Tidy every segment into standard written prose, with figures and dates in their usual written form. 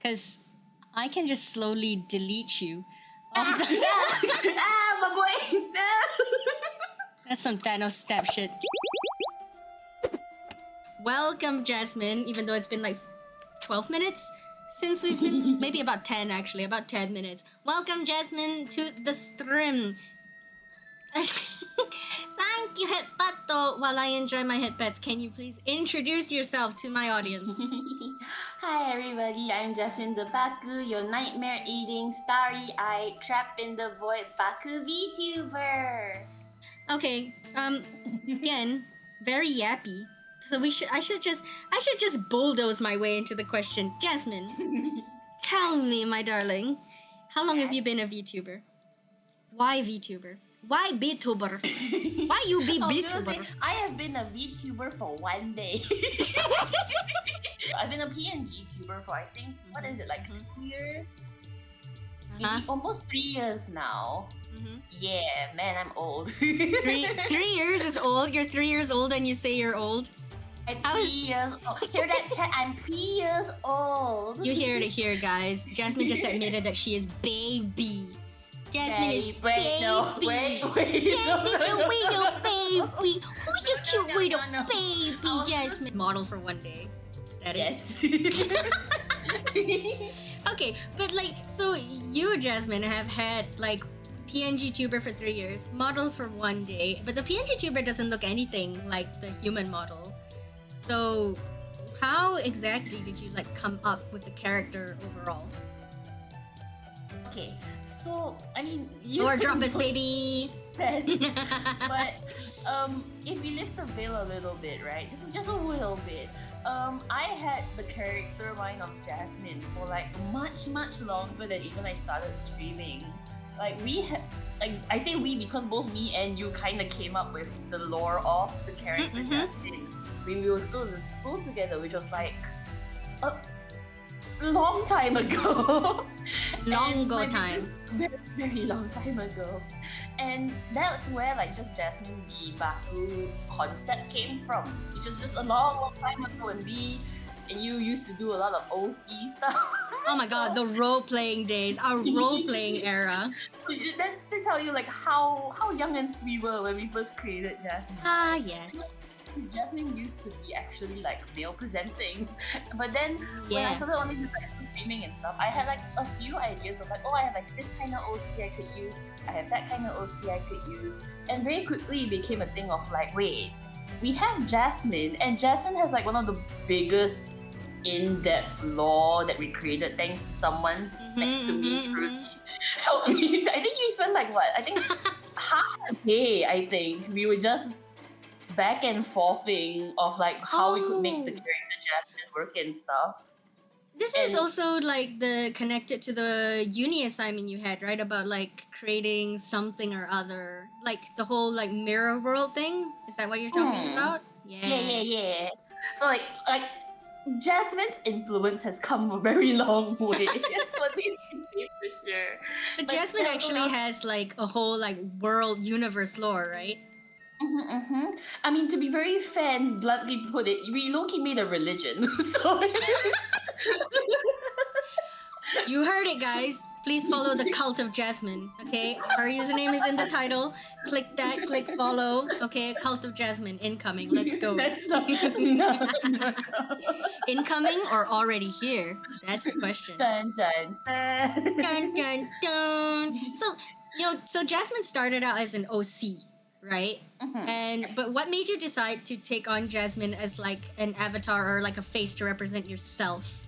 because I can just slowly delete you off the... my boy! No! That's some Thanos stab shit. Welcome, Jasmine, even though it's been like 12 minutes since we've been... maybe about 10 actually, about 10 minutes. Welcome, Jasmine, to the stream. Thank you, Headpato. While I enjoy my headpats, can you please introduce yourself to my audience? Hi everybody, I'm Jasmine the Baku, your nightmare-eating, starry-eyed, trapped in the void Baku VTuber. Okay, again, very yappy. So I should just bulldoze my way into the question. Jasmine, tell me, my darling, how long have you been a VTuber? Why VTuber? Why VTuber? Why you be VTuber? I have been a VTuber for 1 day. I've been a PNG tuber for, I think, what is it, like 2 years? Maybe almost 3 years now. Yeah, man, I'm old. 3 years is old? You're 3 years old and you say you're old? I'm 3 years old. Hear that, chat? I'm 3 years old. You heard it here, guys. Jasmine just admitted that she is baby. Jasmine is baby. No, wait, baby. Who you cute little baby? Jasmine. Model for 1 day. Is that yes. it? Okay, but like, so you, Jasmine, have had like PNG tuber for 3 years, model for 1 day, but the PNG tuber doesn't look anything like the human model. So how exactly did you like come up with the character overall? Okay, so I mean, Or drop us, baby. But if we lift the veil a little bit, right? Just a little bit. I had the character mind of Jasmine for like much longer than even I started streaming. Like we had, like I say we because both me and you kind of came up with the lore of the character Jasmine when we were still in school together, which was like a long time ago. Very long time ago. And that's where like just Jasmine the Baku concept came from, which is just a long time ago, and we and you used to do a lot of OC stuff. Oh my god, the role-playing days, our role-playing era. That's to tell you like how young and free we were when we first created Jasmine. Ah, yes. Jasmine used to be actually like male presenting, but then when I started only like streaming and stuff, I had like a few ideas of like, oh, I have like this kind of OC I could use, I have that kind of OC I could use, and very quickly it became a thing of like, wait, we have Jasmine, and Jasmine has like one of the biggest in-depth lore that we created thanks to someone next to me, truly helped me. I think we spent like what? I think half a day. I think we were just back and forthing of like how we could make the character Jasmine work and stuff. This is also like the connected to the uni assignment you had, right? About like creating something or other, like the whole like mirror world thing. Is that what you're talking about? Yeah. So like Jasmine's influence has come a very long way. That's what they say for sure. But Jasmine actually has like a whole like world universe lore, right? I mean, to be very fair and bluntly put it, we low-key made a religion. So you heard it, guys. Please follow the cult of Jasmine, okay? Her username is in the title. Click that, click follow, okay? Cult of Jasmine, incoming. Let's go. That's not, no. Incoming or already here? That's the question. Dun, dun, dun. Dun, dun, dun. So Jasmine started out as an OC, right? But what made you decide to take on Jasmine as like an avatar or like a face to represent yourself?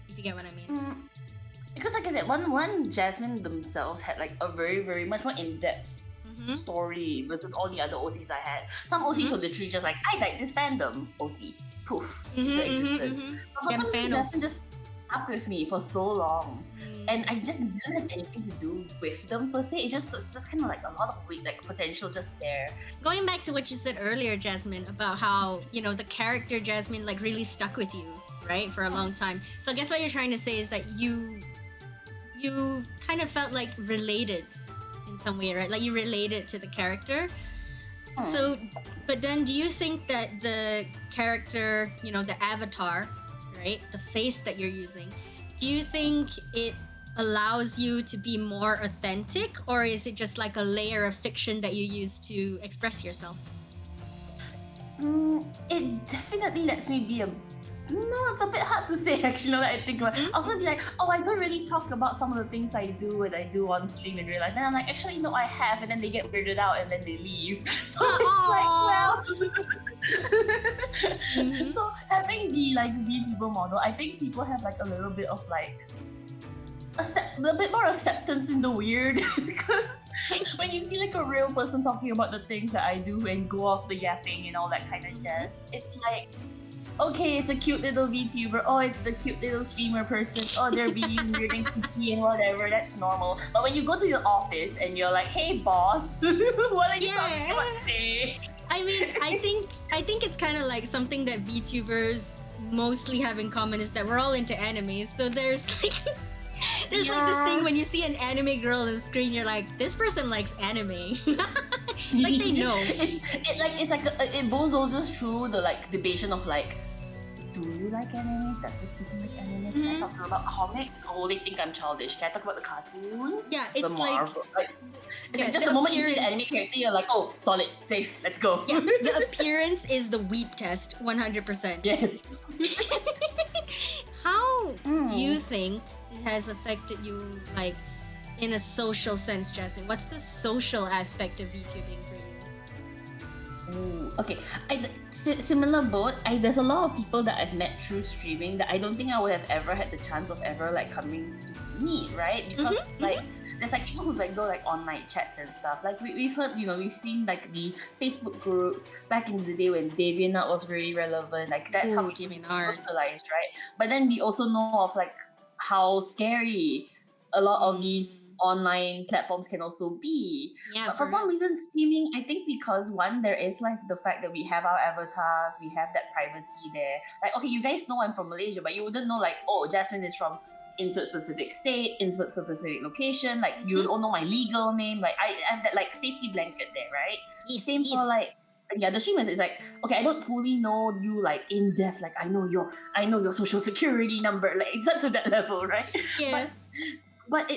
If you get what I mean. Because like I said, one Jasmine themselves had like a very much more in-depth story versus all the other OCs I had. Some OCs were literally just like, I like this fandom OC. Poof. But for some reason, Jasmine just stuck with me for so long. And I just didn't have anything to do with them per se. It's just kind of like a lot of like potential just there. Going back to what you said earlier, Jasmine, about how, you know, the character Jasmine like really stuck with you, right, for a long time. So I guess what you're trying to say is that you kind of felt like related in some way, right? Like you related to the character. So, but then do you think that the character, you know, the avatar, right, the face that you're using, do you think it allows you to be more authentic, or is it just like a layer of fiction that you use to express yourself? It definitely lets me be a... No, it's a bit hard to say actually now that I think about it. I'll also be like, oh, I don't really talk about some of the things I do when I do on stream in real life. Then I'm like, actually, no, I have. And then they get weirded out and then they leave. So it's like, well... So having the like VTuber model, I think people have like a little bit of like... a bit more acceptance in the weird. Because when you see like a real person talking about the things that I do and go off the yapping and all that kind of jazz, it's like... Okay, it's a cute little VTuber. Oh, it's the cute little streamer person. Oh, they're being weird and creepy and whatever. That's normal. But when you go to your office and you're like, "Hey, boss, what are you talking about today?" I mean, I think it's kind of like something that VTubers mostly have in common is that we're all into anime. So there's like like this thing when you see an anime girl on the screen, you're like, this person likes anime. Like they know. It's like it goes also through the like debation of like, do you like anime? Does this person like anime? Can I talk to her about comics? Oh, they think I'm childish. Can I talk about the cartoons? Yeah, it's the Marvel? Like it's like just the moment you see the anime character, you're like, oh, solid, safe, let's go. Yeah, the appearance is the weep test, 100%. Yes. How do you think it has affected you, like, in a social sense, Jasmine? What's the social aspect of VTubing for you? Ooh, okay. Similar boat. There's a lot of people that I've met through streaming that I don't think I would have ever had the chance of ever like coming to meet, right? Because like there's like people who like go like online chats and stuff. Like we've heard, we've seen like the Facebook groups back in the day when DeviantArt was very relevant. Like that's how we socialized, right? But then we also know of like how scary a lot of these online platforms can also be. Yeah, but for some reason, streaming, I think because one, there is like the fact that we have our avatars, we have that privacy there. Like, okay, you guys know I'm from Malaysia, but you wouldn't know like, oh, Jasmine is from insert specific state, insert specific location. Like, you don't know my legal name. Like, I have that like safety blanket there, right? Same for like, yeah, the streamers is like, okay, I don't fully know you like in depth. Like, I know your social security number. Like, it's not to that level, right? Yeah. But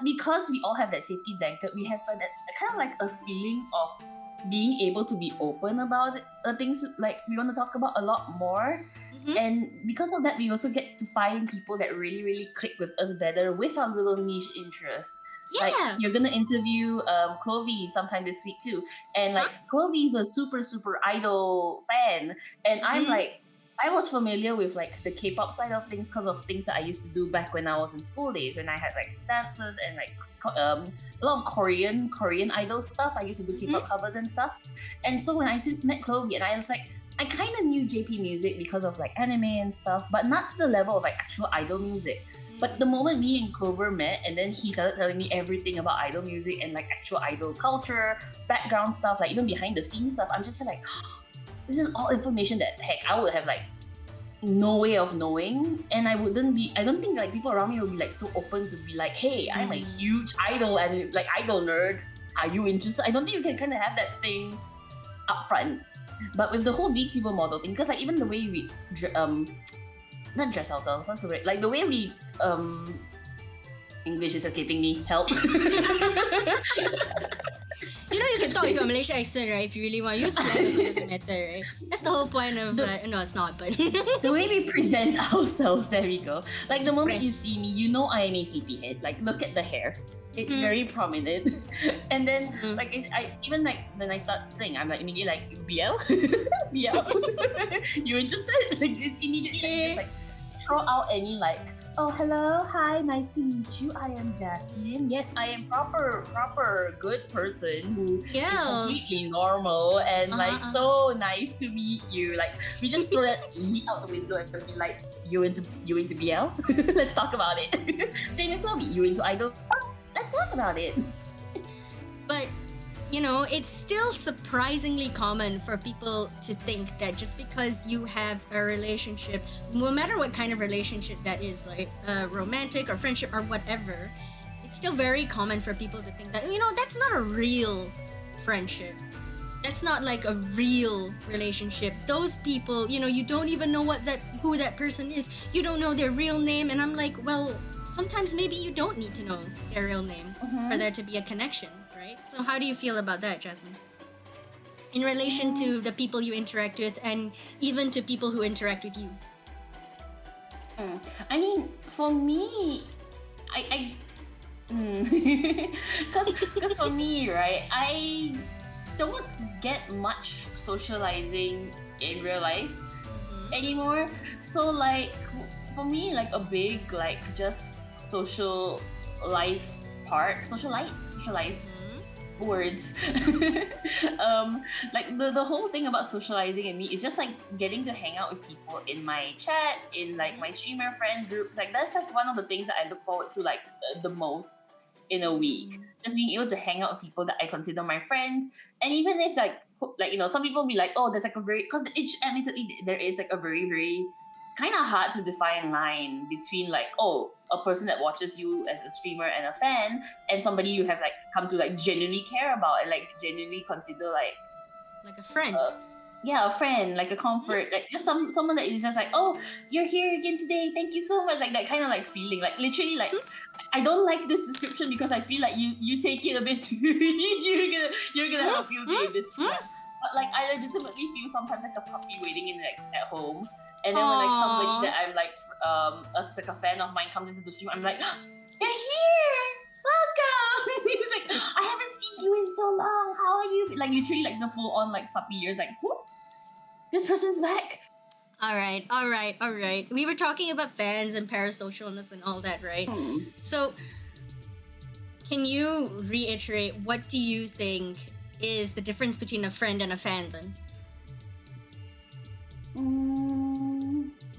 because we all have that safety blanket, we have that kind of like a feeling of being able to be open about things like we want to talk about a lot more. And because of that, we also get to find people that really, really click with us better with our little niche interests. Yeah. Like you're gonna interview Clovey sometime this week too, and like Clovey's a super, super idol fan, and I'm like, I was familiar with like the K-pop side of things because of things that I used to do back when I was in school days, when I had like dances and like a lot of Korean idol stuff. I used to do K-pop covers and stuff. And so when I met Clovey, and I was like, I kind of knew JP music because of like anime and stuff, but not to the level of like actual idol music. But the moment me and Clover met, and then he started telling me everything about idol music and like actual idol culture, background stuff, like even behind the scenes stuff, I'm just like, this is all information that heck I would have like no way of knowing, and I don't think like people around me will be like so open to be like, hey, I'm a huge idol and like idol nerd. Are you interested? I don't think you can kind of have that thing up front. But with the whole VTuber model thing, because like even the way we not dress ourselves, what's the word? Like the way we English is escaping me. Help. You know, you can talk with your Malaysian accent, right? If you really want, you slang also doesn't matter, right? That's the whole point of like, no, it's not, but the way we present ourselves, there we go. Like the moment you see me, you know I am a sleepyhead. Like look at the hair. It's very prominent. And then like I even like when I start playing, I'm like immediately like BL? BL? You interested? Like it's immediately like, just like throw out any like, oh hello, hi, nice to meet you. I am Jasmine. Yes, I am proper good person who is completely normal and like so nice to meet you. Like we just throw that out the window and be like, you into BL? Let's talk about it. Same with Chloe, you into idol? Oh, let's talk about it. But you know, it's still surprisingly common for people to think that just because you have a relationship, no matter what kind of relationship that is, like romantic or friendship or whatever, it's still very common for people to think that, you know, that's not a real friendship. that's not like a real relationship. Those people, you don't even know who that person is. You don't know their real name, and I'm like, well, sometimes maybe you don't need to know their real name for there to be a connection, right? So how do you feel about that, Jasmine? In relation to the people you interact with, and even to people who interact with you. I mean, for me, because for me, right, I don't get much socializing in real life anymore. So like for me, like a big like just social life words. Like the whole thing about socializing in me is just like getting to hang out with people in my chat, in like my streamer friend groups. Like that's like one of the things that I look forward to like the most in a week. Just being able to hang out with people that I consider my friends. And even if like some people will be like, oh, there's like a very, because admittedly there is like a very, very kind of hard to define line between like, oh, a person that watches you as a streamer and a fan, and somebody you have like come to like genuinely care about and like genuinely consider like a friend. A friend, like a comfort, like just someone that is just like, oh, you're here again today, thank you so much, like that kind of like feeling, like literally like I don't like this description because I feel like you take it a bit too you're gonna help you with this one. But like I legitimately feel sometimes like a puppy waiting in like at home. And then when like somebody that I'm like like a fan of mine comes into the stream, I'm like, you're here! Welcome! He's like, I haven't seen you in so long. How are you? Like literally like the full on like puppy ears, like, whoop, this person's back. All right. We were talking about fans and parasocialness and all that, right? So can you reiterate, what do you think is the difference between a friend and a fan then?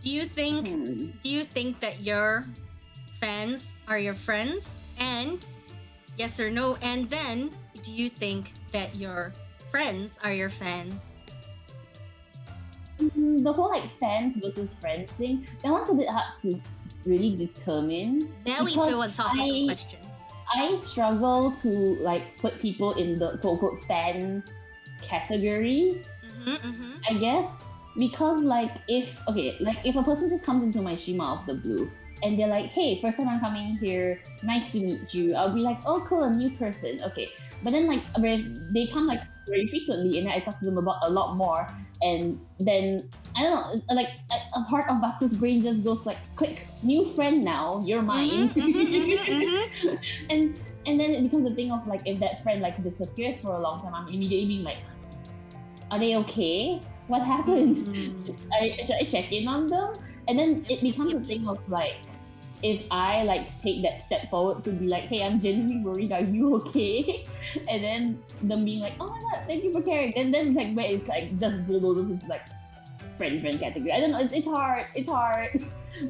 Do you think that your fans are your friends? And yes or no? And then do you think that your friends are your fans? The whole like fans versus friends thing, that one's a bit hard to really determine. Now we philosophical question. I struggle to like put people in the quote unquote fan category. I guess. Because like if a person just comes into my stream out of the blue and they're like, hey, first time I'm coming here, nice to meet you, I'll be like, oh cool, a new person, okay. But then like they come like very frequently and then I talk to them about a lot more, and then I don't know, like a part of Baku's brain just goes like, click, new friend now, you're mine. And then it becomes a thing of like, if that friend like disappears for a long time, I'm immediately being like, are they okay? What happened? Should I check in on them? And then it becomes a thing of like, if I like take that step forward to be like, hey, I'm genuinely worried, are you okay? And then them being like, oh my god, thank you for caring. And then like where it's like just bulldozes into like friend category. I don't know, it's hard.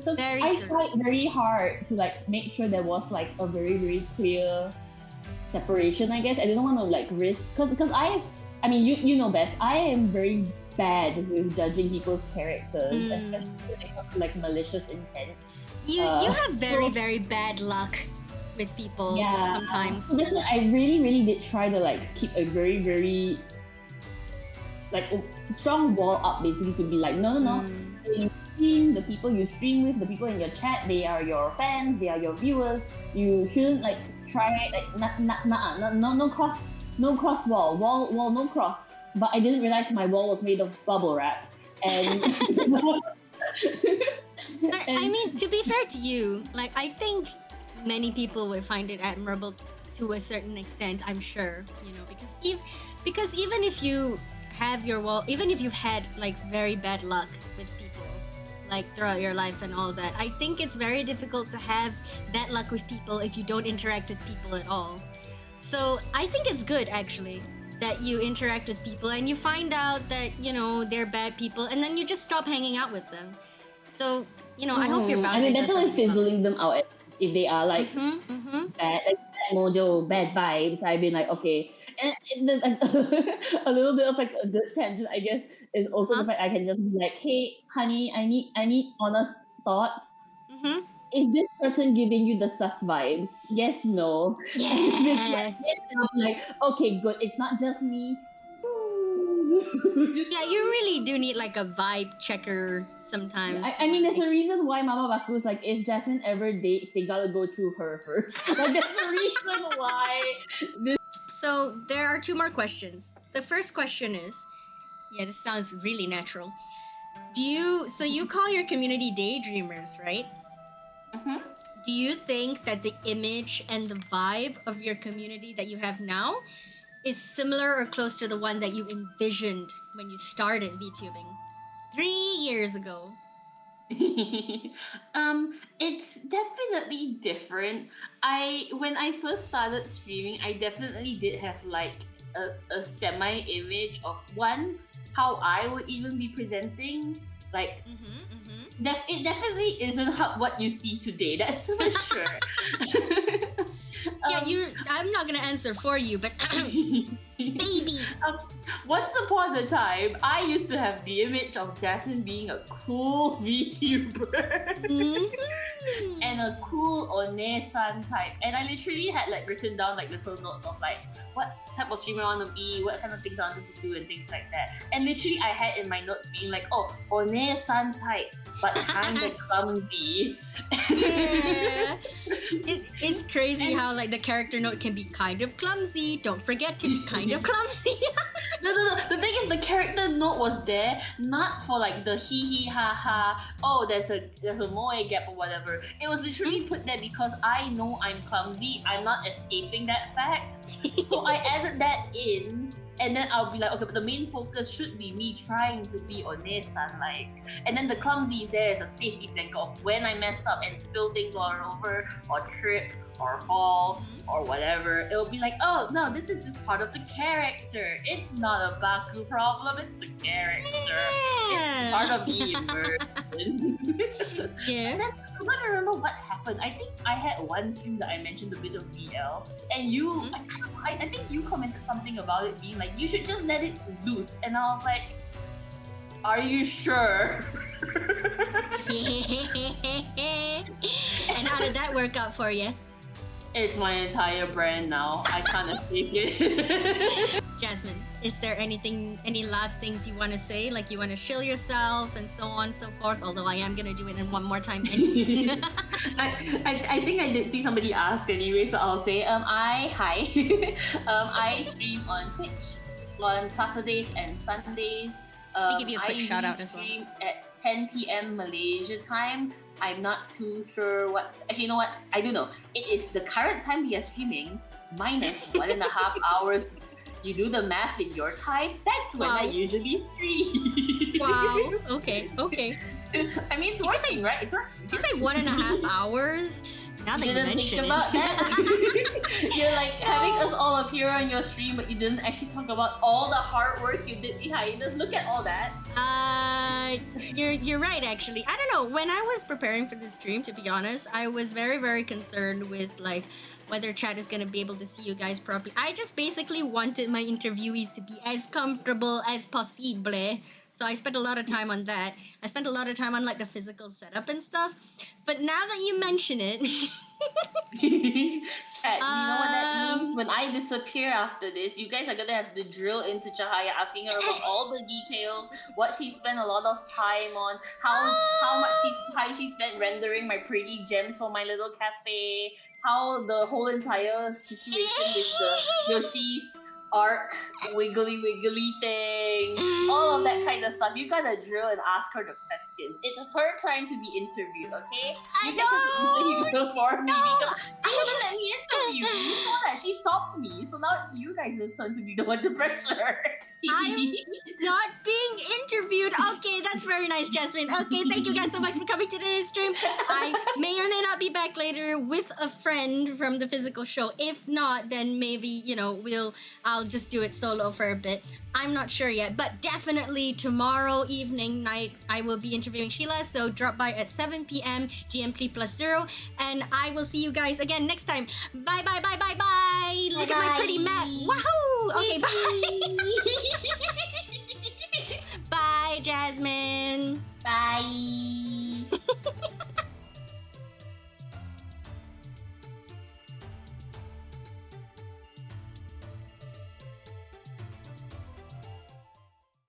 So I tried very hard to like make sure there was like a very, very clear separation, I guess. I didn't want to like risk, because I mean, you know best, I am very bad with judging people's characters, especially when it comes to like malicious intent. You have very, very bad luck with people sometimes. So that's why I really, really did try to like keep a very, very like strong wall up, basically, to be like, no. You stream, the people you stream with, the people in your chat, they are your fans, they are your viewers. You shouldn't like try like no cross wall, no cross. But I didn't realize my wall was made of bubble wrap. And I mean, to be fair to you, like I think many people would find it admirable to a certain extent, I'm sure, because even if you have your wall, even if you've had like very bad luck with people like throughout your life and all that, I think it's very difficult to have bad luck with people if you don't interact with people at all. So I think it's good actually that you interact with people and you find out that they're bad people, and then you just stop hanging out with them. So I hope your boundaries. I mean, definitely fizzling them out if they are like bad, like bad mojo, bad vibes. I've been like, okay, and then a little bit of like a good tangent, I guess, is also the fact I can just be like, hey, honey, I need honest thoughts. Is this person giving you the sus vibes? Yes, no. Yeah. Yes, no. I'm like, okay, good. It's not just me. Yeah, you really do need like a vibe checker sometimes. I mean, there's a reason why Mama Baku's like, if Jasmine ever dates, they gotta go through her first. Like, there's a reason why. So there are 2 more questions. The first question is, yeah, this sounds really natural. So you call your community daydreamers, right? Mm-hmm. Do you think that the image and the vibe of your community that you have now is similar or close to the one that you envisioned when you started VTubing 3 years ago? It's definitely different. When I first started streaming, I definitely did have like a semi-image of how I would even be presenting. Like, it definitely isn't what you see today. That's for sure. I'm not gonna answer for you, but baby. Once upon a time, I used to have the image of Jasmine being a cool VTuber. And a cool One-san type. And I literally had like written down like little notes of like what type of streamer I want to be, what kind of things I wanted to do and things like that. And literally I had in my notes being like, oh, One-san type, but kinda clumsy. Yeah. It's crazy how like the character note can be kind of clumsy. Don't forget to be kind of clumsy. No. The thing is, the character note was there not for like the hee hee ha ha. Oh, there's a moe gap or whatever. It was literally put there because I know I'm clumsy. I'm not escaping that fact. So I added that in. And then I'll be like, okay, but the main focus should be me trying to be One-san like. And then the clumsy is there as a safety blanket of when I mess up and spill things all over, or trip, or fall, or whatever. It'll be like, oh no, this is just part of the character. It's not a Baku problem, it's the character. It's part of the immersion. Yeah. And then I'm not remember what happened. I think I had one stream that I mentioned a bit of BL, and you, I think you commented something about it being like, you should just let it loose. And I was like, are you sure? And how did that work out for you? It's my entire brand now. I can't escape it. Jasmine, is there any last things you want to say? Like you want to shill yourself and so on and so forth? Although I am going to do it in one more time. I think I did see somebody ask anyway, so I'll say, hi. I stream on Twitch on Saturdays and Sundays. Let me give you a quick shout out as well. I stream at 10 p.m. Malaysia time. I'm not too sure what... Actually, you know what? I do know. It is the current time we are streaming minus 1.5 hours. You do the math in your time. That's when I usually stream. Wow. Okay. I mean, it's working, right? It's working. You say 1.5 hours? Now that you mention it. About that. You're like having us all appear on your stream, but you didn't actually talk about all the hard work you did behind us. Look at all that. You're right, actually. I don't know. When I was preparing for this stream, to be honest, I was very, very concerned with like whether chat is gonna be able to see you guys properly. I just basically wanted my interviewees to be as comfortable as possible. So I spent a lot of time on that. I spent a lot of time on like the physical setup and stuff. But now that you mention it... Chat, you know what that means? When I disappear after this, you guys are gonna have to drill into Cahaya, asking her about all the details, what she spent a lot of time on, how much time she spent rendering my pretty gems for my little cafe, how the whole entire situation with the Yoshi's arc wiggly thing, all of that kind of stuff. You gotta drill and ask her the questions. It's her time to be interviewed, okay? You guys have to interview for me because she wouldn't let me interview. You saw that, she stopped me. So now it's you guys' turn to be the one to pressure her. I'm not being interviewed. Okay, that's very nice, Jasmine. Okay, thank you guys so much for coming to today's stream. I may or may not be back later with a friend from the physical show. If not, then maybe, I'll just do it solo for a bit. I'm not sure yet, but definitely tomorrow evening night, I will be interviewing Sheila, so drop by at 7 p.m. GMT+0, and I will see you guys again next time. Bye. Look at my pretty map. Wahoo! Okay, bye. Bye, Jasmine. Bye.